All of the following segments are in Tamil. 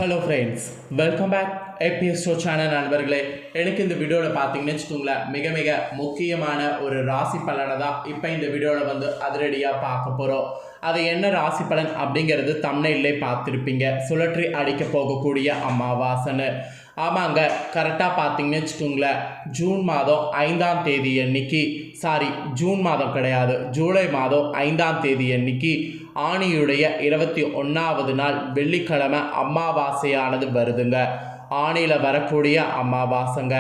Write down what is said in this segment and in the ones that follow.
ஹலோ ஃப்ரெண்ட்ஸ், வெல்கம் பேக் எபிஎஸ்டோ சேனல் நண்பர்களே. எனக்கு இந்த வீடியோவில் பார்த்தீங்கன்னு வச்சுக்கோங்களேன், மிக மிக முக்கியமான ஒரு ராசி பலனை தான் இப்போ இந்த வீடியோவில் அதிரடியாக பார்க்க போகிறோம். அது என்ன ராசி பலன் அப்படிங்கிறது தம்ப்நெயிலே பார்த்துருப்பீங்க. சுழற்றி அடிக்க போகக்கூடிய அமாவாசைன்னு. ஆமாங்க, கரெக்டாக பார்த்தீங்கன்னு வச்சுக்கோங்களேன், ஜூன் மாதம் 5ஆம் தேதி அன்னைக்கு, ஜூன் மாதம் கிடையாது, ஜூலை மாதம் 5ஆம் தேதி அன்னைக்கு ஆணியுடைய 21வது நாள் வெள்ளிக்கிழமை அமாவாசையானது வருதுங்க. ஆணியில் வரக்கூடிய அமாவாசைங்க.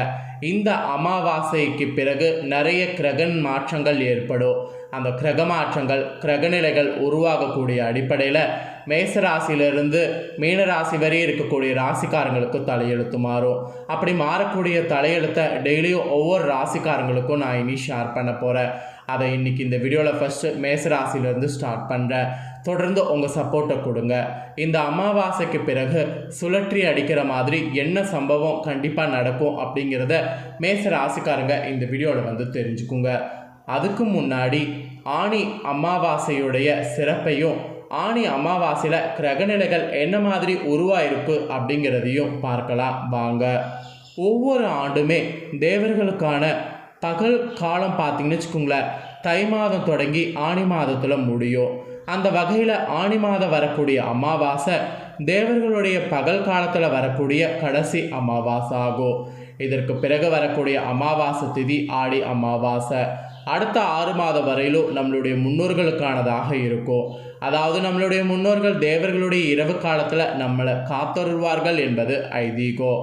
இந்த அமாவாசைக்கு பிறகு நிறைய கிரக மாற்றங்கள் ஏற்படும். அந்த கிரக மாற்றங்கள், கிரகநிலைகள் உருவாகக்கூடிய அடிப்படையில் மேசராசியிலிருந்து மீனராசி வரை இருக்கக்கூடிய ராசிக்காரங்களுக்கு தலையெழுத்து மாறும். அப்படி மாறக்கூடிய தலையெழுத்தை டெய்லியும் ஒவ்வொரு ராசிக்காரங்களுக்கும் நான் இனி ஷேர் பண்ண போகிறேன். அதை இன்றைக்கி இந்த வீடியோவில் ஃபஸ்ட்டு மேசராசியிலேருந்து ஸ்டார்ட் பண்ணுறேன். தொடர்ந்து உங்கள் சப்போர்ட்டை கொடுங்க. இந்த அமாவாசைக்கு பிறகு சுழற்றி அடிக்கிற மாதிரி என்ன சம்பவம் கண்டிப்பாக நடக்கும் அப்படிங்கிறத மேச ராசிக்காரங்க இந்த வீடியோவில் தெரிஞ்சுக்குங்க. அதுக்கு முன்னாடி ஆணி அமாவாசையுடைய சிறப்பையும் ஆணி அமாவாசையில் கிரகநிலைகள் என்ன மாதிரி உருவாயிருக்கு அப்படிங்கிறதையும் பார்க்கலாம் வாங்க. ஒவ்வொரு ஆண்டுமே தேவர்களுக்கான பகல் காலம் பார்த்திங்கன்னு வச்சுக்கோங்களேன், தை மாதம் தொடங்கி ஆணி மாதத்தில் முடியும். அந்த வகையில் ஆணி மாதம் வரக்கூடிய அமாவாசை தேவர்களுடைய பகல் காலத்தில் வரக்கூடிய கடைசி அமாவாசை ஆகும். இதற்கு பிறகு வரக்கூடிய அமாவாசை திதி ஆடி அமாவாசை. அடுத்த 6 மாதம் வரையிலும் நம்மளுடைய முன்னோர்களுக்கானதாக இருக்கும். அதாவது நம்மளுடைய முன்னோர்கள் தேவர்களுடைய இரவு காலத்தில் நம்மளை காத்தருள்வார்கள் என்பது ஐதீகம்.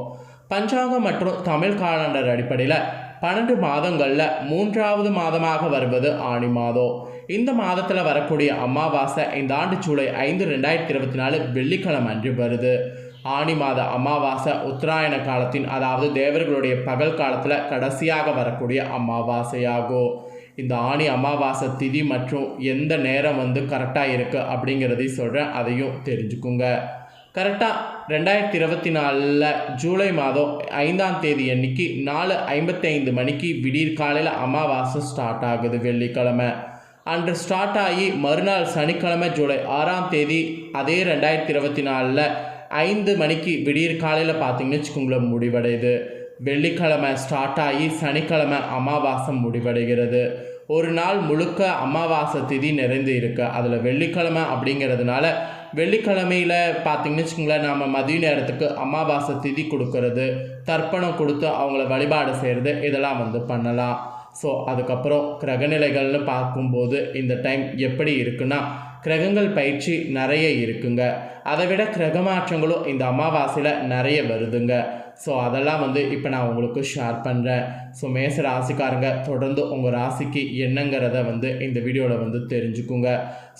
பஞ்சாங்கம் மற்றும் தமிழ் காலண்டர் அடிப்படையில் 12 மாதங்களில் 3வது மாதமாக வருவது ஆணி மாதம். இந்த மாதத்தில் வரக்கூடிய அமாவாசை இந்த ஆண்டு ஜூலை 5, 2024 வெள்ளிக்கிழமை அன்று வருது. ஆணி மாத அமாவாசை உத்தராயண காலத்தின், அதாவது தேவர்களுடைய பகல் காலத்தில் கடைசியாக வரக்கூடிய அமாவாசையாகும். இந்த ஆணி அமாவாசை திதி மற்றும் எந்த நேரம் கரெக்டாக இருக்குது அப்படிங்கிறதையும் சொல்கிறேன், அதையும் தெரிஞ்சுக்குங்க. கரெக்டாக 2024 ஜூலை மாதம் 5ஆம் தேதி அன்னைக்கு 4:55 மணிக்கு விடியற் காலையில் அமாவாசை ஸ்டார்ட் ஆகுது, வெள்ளிக்கிழமை அன்று ஸ்டார்ட் ஆகி மறுநாள் சனிக்கிழமை ஜூலை 6ஆம் தேதி அதே 2024 5 மணிக்கு விடியற் காலையில் பார்த்தீங்கன்னு வச்சுக்கோங்களேன் முடிவடையுது. வெள்ளிக்கிழமை ஸ்டார்ட் ஆகி சனிக்கிழமை அமாவாசை முடிவடைகிறது. ஒரு நாள் முழுக்க அமாவாசை திதி நிறைந்து இருக்கு. அதில் வெள்ளிக்கிழமை அப்படிங்கிறதுனால வெள்ளிக்கிழமையில் பார்த்திங்கன்னு வச்சுக்கோங்களேன், நம்ம மதிய நேரத்துக்கு அமாவாசை திதி கொடுக்கறது, தர்ப்பணம் கொடுத்து அவங்கள வழிபாடு செய்கிறது, இதெல்லாம் பண்ணலாம். ஸோ அதுக்கப்புறம் கிரகநிலைகள்னு பார்க்கும்போது இந்த டைம் எப்படி இருக்குன்னா, கிரகங்கள் பயிற்சி நிறைய இருக்குங்க. அதை விட கிரக மாற்றங்களும் இந்த அமாவாசையில் நிறைய வருதுங்க. ஸோ அதெல்லாம் இப்போ நான் உங்களுக்கு ஷேர் பண்ணுறேன். ஸோ மேச ராசிக்காரங்க தொடர்ந்து உங்கள் ராசிக்கு என்னங்கிறத இந்த வீடியோவில் தெரிஞ்சுக்குங்க.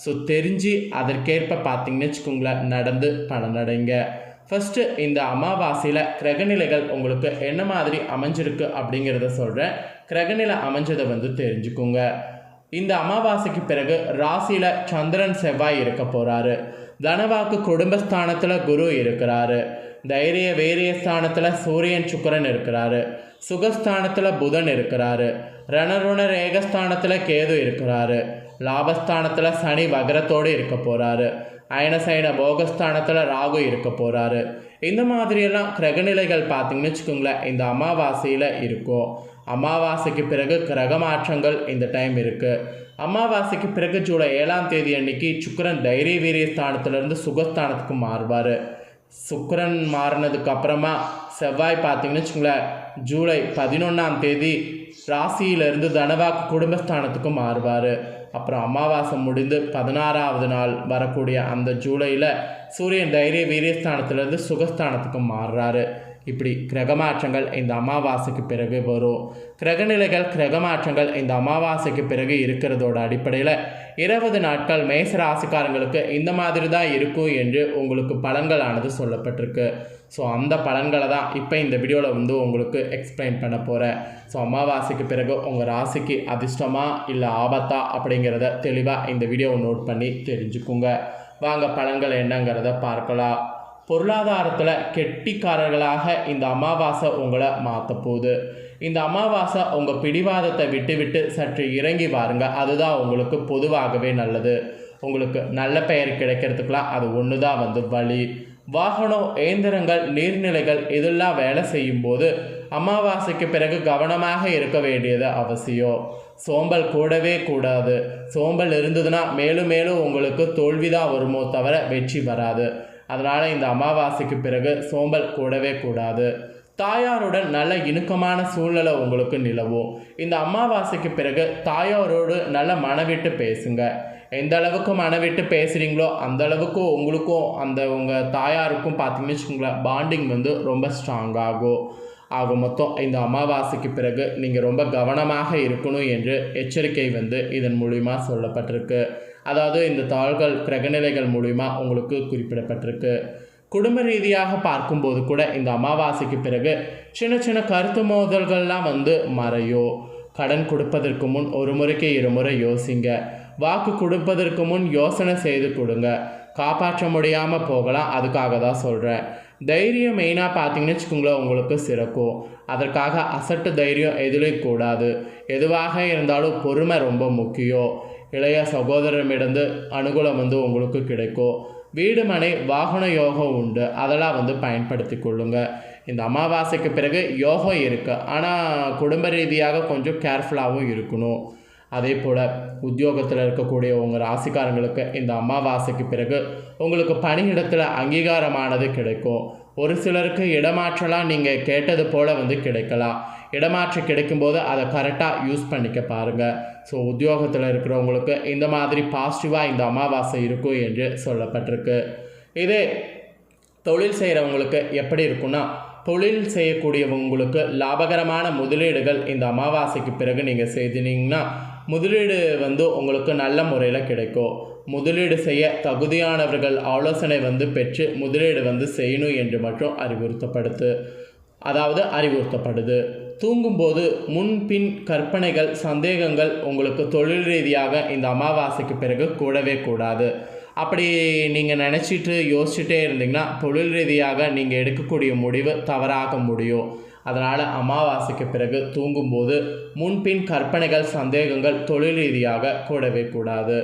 ஸோ தெரிஞ்சு அதற்கேற்ப பார்த்திங்கன்னு வச்சுக்கோங்களேன் நடந்து பலனடைங்க. ஃபஸ்ட்டு இந்த அமாவாசையில் கிரகநிலைகள் உங்களுக்கு என்ன மாதிரி அமைஞ்சிருக்கு அப்படிங்கிறத சொல்கிறேன். கிரகநிலை அமைஞ்சதை தெரிஞ்சுக்குங்க. இந்த அமாவாசைக்கு பிறகு ராசியில் சந்திரன் செவ்வாய் இருக்க போகிறாரு. தனவாக்கு குடும்பஸ்தானத்தில் குரு இருக்கிறாரு. தைரிய வீரிய ஸ்தானத்தில் சூரியன் சுக்கிரன் இருக்கிறாரு. சுகஸ்தானத்தில் புதன் இருக்கிறாரு. ரணருண ரேகஸ்தானத்தில் கேது இருக்கிறாரு. லாபஸ்தானத்தில் சனி வக்ரத்தோடு இருக்க போகிறாரு. அயனசைன போகஸ்தானத்தில் ராகு இருக்க போகிறாரு. இந்த மாதிரியெல்லாம் கிரகநிலைகள் பார்த்திங்கன்னு வச்சுக்கோங்களேன் இந்த அமாவாசையில் இருக்கும். அமாவாசைக்கு பிறகு கிரக மாற்றங்கள் இந்த டைம் இருக்குது. அமாவாசைக்கு பிறகு ஜூலை 7ஆம் தேதி அன்னைக்கு சுக்கிரன் தைரிய வீரிய ஸ்தானத்திலேருந்து சுகஸ்தானத்துக்கு மாறுவார். சுக்கிரன் மாறினதுக்கு அப்புறமா செவ்வாய் பார்த்திங்கன்னு வச்சுக்கோங்களேன் ஜூலை 11ஆம் தேதி ராசியிலிருந்து தனவாக்கு குடும்பஸ்தானத்துக்கு மாறுவார். அப்புறம் அமாவாசை முடிந்து 16வது நாள் வரக்கூடிய அந்த ஜூலையில் சூரியன் தைரிய வீரியஸ்தானத்திலேருந்து சுகஸ்தானத்துக்கு மாறுறாரு. இப்படி கிரகமாற்றங்கள் இந்த அமாவாசைக்கு பிறகு வரும். கிரகநிலைகள் கிரகமாற்றங்கள் இந்த அமாவாசைக்கு பிறகு இருக்கிறதோட அடிப்படையில் 20 நாட்கள் மேச ராசிக்காரங்களுக்கு இந்த மாதிரி தான் இருக்கும் என்று உங்களுக்கு பலன்களானது சொல்லப்பட்டிருக்கு. ஸோ அந்த பலன்களை தான் இப்போ இந்த வீடியோவில் உங்களுக்கு எக்ஸ்பிளைன் பண்ண போகிறேன். ஸோ அமாவாசைக்கு பிறகு உங்கள் ராசிக்கு அதிர்ஷ்டமா இல்லை ஆபத்தா அப்படிங்கிறத தெளிவாக இந்த வீடியோவை நோட் பண்ணி தெரிஞ்சுக்குங்க. வாங்க பலன்கள் என்னங்கிறத பார்க்கலாம். பொருளாதாரத்தில் கெட்டிக்காரர்களாக இந்த அமாவாசை உங்களை மாற்ற போகுது. இந்த அமாவாசை உங்கள் பிடிவாதத்தை விட்டு சற்று இறங்கி வாருங்க. அதுதான் உங்களுக்கு பொதுவாகவே நல்லது. உங்களுக்கு நல்ல பெயர் கிடைக்கிறதுக்கெலாம் அது ஒன்று தான் வழி. வாகனம், இயந்திரங்கள், நீர்நிலைகள் இதெல்லாம் வேலை செய்யும்போது அமாவாசைக்கு பிறகு கவனமாக இருக்க வேண்டியது அவசியம். சோம்பல் கூடவே கூடாது. சோம்பல் இருந்ததுன்னா மேலும் மேலும் உங்களுக்கு தோல்விதான் வருமோ தவிர வெற்றி வராது. அதனால் இந்த அமாவாசைக்கு பிறகு சோம்பல் கூடவே கூடாது. தாயாருடன் நல்ல இணக்கமான சூழ்நிலை உங்களுக்கு நிலவும். இந்த அமாவாசைக்கு பிறகு தாயாரோடு நல்ல மனவிட்டு பேசுங்க. எந்த அளவுக்கு மனவிட்டு பேசுகிறீங்களோ அந்த அளவுக்கு உங்களுக்கும் உங்கள் தாயாருக்கும் பார்த்தீங்கன்னு வச்சுக்கோங்களேன், பாண்டிங் ரொம்ப ஸ்ட்ராங்காகும். ஆக மொத்தம் இந்த அமாவாசைக்கு பிறகு நீங்கள் ரொம்ப கவனமாக இருக்கணும் என்று எச்சரிக்கை இதன் மூலிமா சொல்லப்பட்டிருக்கு. அதாவது இந்த தாள்கள் கிரகநிலைகள் மூலிமா உங்களுக்கு குறிப்பிடப்பட்டிருக்கு. குடும்ப ரீதியாக பார்க்கும்போது கூட இந்த அமாவாசைக்கு பிறகு சின்ன சின்ன கருத்து மோதல்கள்லாம் மறையும். கடன் கொடுப்பதற்கு முன் ஒரு முறைக்கு இருமுறை யோசிங்க. வாக்கு கொடுப்பதற்கு முன் யோசனை செய்து கொடுங்க. காப்பாற்ற முடியாமல் போகலாம், அதுக்காக தான் சொல்கிறேன். தைரியம் மெயினாக பார்த்தீங்கன்னு வச்சுக்கோங்களேன், உங்களுக்கு சிறக்கும். அதற்காக அசட்டு தைரியம் எதுலேயும் கூடாது. எதுவாக இருந்தாலும் பொறுமை ரொம்ப முக்கியம். இளைய சகோதரமிடந்து அனுகூலம் உங்களுக்கு கிடைக்கும். வீடு மனை வாகன யோகம் உண்டு, அதெல்லாம் பயன்படுத்தி கொள்ளுங்க. இந்த அமாவாசைக்கு பிறகு யோகம் இருக்குது, ஆனால் குடும்ப ரீதியாக கொஞ்சம் கேர்ஃபுல்லாகவும் இருக்கணும். அதே போல் உத்தியோகத்தில் இருக்கக்கூடிய உங்கள் ராசிக்காரங்களுக்கு இந்த அமாவாசைக்கு பிறகு உங்களுக்கு பணியிடத்தில் அங்கீகாரமானது கிடைக்கும். ஒரு சிலருக்கு இடமாற்றலாம் நீங்கள் கேட்டது போல் கிடைக்கலாம். இடமாற்றம் கிடைக்கும்போது அதை கரெக்டாக யூஸ் பண்ணிக்க பாருங்கள். ஸோ உத்தியோகத்தில் இருக்கிறவங்களுக்கு இந்த மாதிரி பாசிட்டிவாக இந்த அமாவாசை இருக்கும் என்று சொல்லப்பட்டிருக்கு. இதே தொழில் செய்கிறவங்களுக்கு எப்படி இருக்குன்னா, தொழில் செய்யக்கூடியவங்களுக்கு லாபகரமான முதலீடுகள் இந்த அமாவாசைக்கு பிறகு நீங்கள் செய்தினீங்கன்னா முதலீடு உங்களுக்கு நல்ல முறையில் கிடைக்கும். முதலீடு செய்ய தகுதியானவர்கள் ஆலோசனை பெற்று முதலீடு செய்யணும் என்று மட்டும் அறிவுறுத்தப்படுது. தூங்கும்போது முன்பின் கற்பனைகள், சந்தேகங்கள் உங்களுக்கு தொழில் ரீதியாக இந்த அமாவாசைக்கு பிறகு கூடவே கூடாது. அப்படி நீங்கள் நினச்சிட்டு யோசிச்சுட்டே இருந்தீங்கன்னா தொழில் ரீதியாக நீங்கள் எடுக்கக்கூடிய முடிவு தவறாக முடியும். அதனால் அமாவாசைக்கு பிறகு தூங்கும்போது முன்பின் கற்பனைகள், சந்தேகங்கள் தொழில் ரீதியாக கூடவே கூடாது.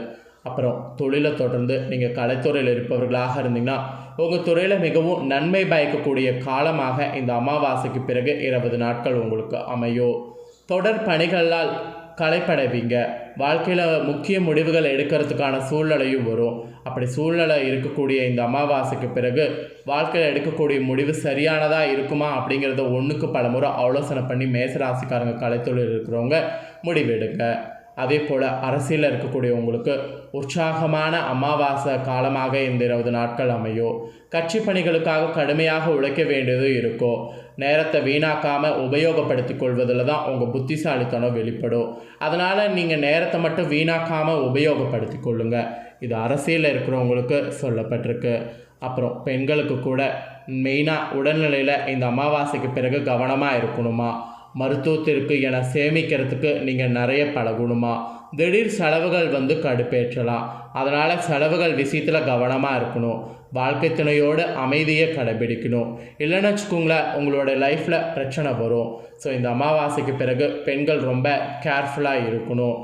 அப்புறம் தொழிலை தொடர்ந்து நீங்கள் கலைத்துறையில் இருப்பவர்களாக இருந்தீங்கன்னா உங்கள் துறையில் மிகவும் நன்மை பயக்கக்கூடிய காலமாக இந்த அமாவாசைக்கு பிறகு 20 நாட்கள் உங்களுக்கு அமையும். தொடர் பணிகளால் களைப்படைவீங்க. வாழ்க்கையில் முக்கிய முடிவுகள் எடுக்கிறதுக்கான சூழ்நிலையும் வரும். அப்படி சூழ்நிலை இருக்கக்கூடிய இந்த அமாவாசைக்கு பிறகு வாழ்க்கையில் எடுக்கக்கூடிய முடிவு சரியானதாக இருக்குமா அப்படிங்கிறத ஒன்றுக்கு பல முறை ஆலோசனை பண்ணி மேசராசிக்காரங்க கலைத்தொழில் இருக்கிறவங்க முடிவெடுங்க. அதே போல் அரசியலில் இருக்கக்கூடியவங்களுக்கு உற்சாகமான அமாவாசை காலமாக இந்த 20 நாட்கள் அமையும். கட்சி பணிகளுக்காக கடுமையாக உழைக்க வேண்டியது இருக்கும். நேரத்தை வீணாக்காமல் உபயோகப்படுத்தி கொள்வதில் தான் உங்கள் புத்திசாலித்தனம் வெளிப்படும். அதனால் நீங்கள் நேரத்தை மட்டும் வீணாக்காமல் உபயோகப்படுத்தி கொள்ளுங்கள். இது அரசியலில் இருக்கிறவங்களுக்கு சொல்லப்பட்டிருக்கு. அப்புறம் பெண்களுக்கு கூட மெயினாக உடல்நிலையில் இந்த அமாவாசைக்கு பிறகு கவனமாக இருக்கணுமா, மருத்துவத்திற்கு என சேமிக்கிறதுக்கு நீங்கள் நிறைய பழகணுமா, திடீர் செலவுகள் கடுப்பேற்றலாம். அதனால் செலவுகள் விஷயத்தில் கவனமாக இருக்கணும். வாழ்க்கை துணையோடு அமைதியை கடைபிடிக்கணும். இல்லைன்னு வச்சுக்கோங்களேன், உங்களோட லைஃப்பில் பிரச்சனை வரும். ஸோ இந்த அமாவாசைக்கு பிறகு பெண்கள் ரொம்ப கேர்ஃபுல்லாக இருக்கணும்.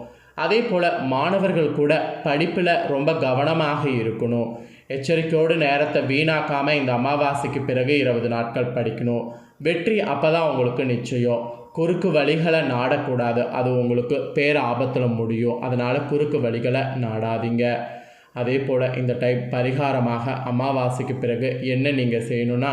அதே போல் மாணவர்கள் கூட படிப்பில் ரொம்ப கவனமாக இருக்கணும். எச்சரிக்கையோடு நேரத்தை வீணாக்காமல் இந்த அமாவாசைக்கு பிறகு 20 நாட்கள் படிக்கணும். வெற்றி அப்போ தான் உங்களுக்கு நிச்சயம். குறுக்கு வழிகளை நாடக்கூடாது, அது உங்களுக்கு பேர் ஆபத்தில் முடியும். அதனால் குறுக்கு வழிகளை நாடாதீங்க. அதே போல் இந்த டைப் பரிகாரமாக அமாவாசைக்கு பிறகு என்ன நீங்கள் செய்யணுன்னா,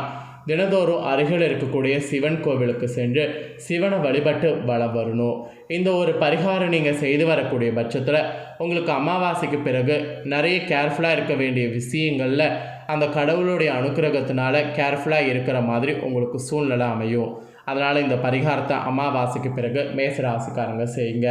தினந்தோறும் அருகில் இருக்கக்கூடிய சிவன் கோவிலுக்கு சென்று சிவனை வழிபட்டு வலம் வரணும். இந்த ஒரு பரிகாரம் நீங்கள் செய்து வரக்கூடிய பட்சத்தில் உங்களுக்கு அமாவாசைக்கு பிறகு நிறைய கேர்ஃபுல்லாக இருக்க வேண்டிய விஷயங்களில் அந்த கடவுளுடைய அனுக்கிரகத்தினால கேர்ஃபுல்லாக இருக்கிற மாதிரி உங்களுக்கு சூழ்நிலை அமையும். அதனால் இந்த பரிகாரத்தை அமாவாசைக்கு பிறகு மேசராசிக்காரங்க செய்யுங்க.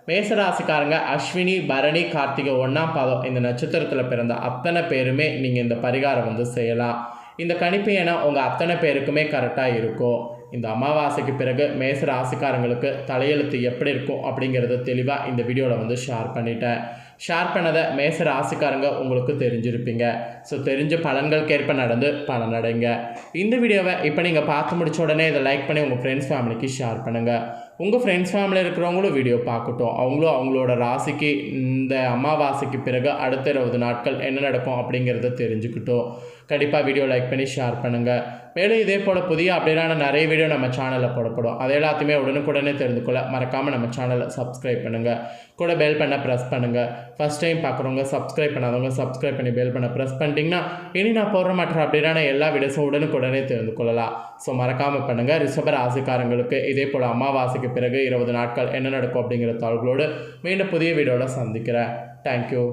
மேசராசிக்காரங்க அஸ்வினி, பரணி, கார்த்திகை 1ஆம் பாதம் இந்த நட்சத்திரத்தில் பிறந்த அத்தனை பேருமே நீங்கள் இந்த பரிகாரம் செய்யலாம். இந்த கணிப்பு ஏன்னா உங்கள் அத்தனை பேருக்குமே கரெக்டாக இருக்கும். இந்த அமாவாசைக்கு பிறகு மேச ராசிக்காரங்களுக்கு தலையெழுத்து எப்படி இருக்கும் அப்படிங்கிறத தெளிவாக இந்த வீடியோவில் ஷேர் பண்ணிட்டேன். ஷேர் பண்ணதை மேச ராசிக்காரங்க உங்களுக்கு தெரிஞ்சிருப்பீங்க. ஸோ தெரிஞ்ச பலன்களுக்கேற்ப நடந்து பலனடைங்க. இந்த வீடியோவை இப்போ நீங்கள் பார்த்து முடிச்ச உடனே இதை லைக் பண்ணி உங்கள் ஃப்ரெண்ட்ஸ் ஃபேமிலிக்கு ஷேர் பண்ணுங்கள். உங்கள் ஃப்ரெண்ட்ஸ் ஃபேமிலியில் இருக்கிறவங்களும் வீடியோ பார்க்கட்டும். அவங்களும் அவங்களோட ராசிக்கு இந்த அமாவாசைக்கு பிறகு அடுத்த 20 நாட்கள் என்ன நடக்கும் அப்படிங்கிறத தெரிஞ்சுக்கிட்டோம். கண்டிப்பாக வீடியோ லைக் பண்ணி ஷேர் பண்ணுங்கள். மேலும் இதே போல் புதிய அப்டேட்டான நிறைய வீடியோ நம்ம சேனலில் போடப்படும். அது எல்லாத்தையுமே உடனுக்குடனே தெரிந்து கொள்ள மறக்காமல் நம்ம சேனலை சப்ஸ்கிரைப் பண்ணுங்கள். கூட பெல் பண்ண ப்ரெஸ் பண்ணுங்கள். ஃபஸ்ட் டைம் பார்க்குறவங்க சப்ஸ்கிரைப் பண்ணாதவங்க சப்ஸ்கிரைப் பண்ணி பெல் பண்ண ப்ரெஸ் பண்ணிட்டீங்கன்னா இனி நான் போடுற மற்ற அப்டேட்டான எல்லா வீடியோஸும் உடனுக்குடனே தெரிந்து கொள்ளலாம். ஸோ மறக்காமல் பண்ணுங்கள். ரிஷப ராசிக்காரங்களுக்கு இதே போல் அமாவாசைக்கு பிறகு 20 நாட்கள் என்ன நடக்கும் அப்படிங்கிற தகவலோடு மீண்டும் புதிய வீடியோவில் சந்திக்கிறேன். தேங்க்யூ.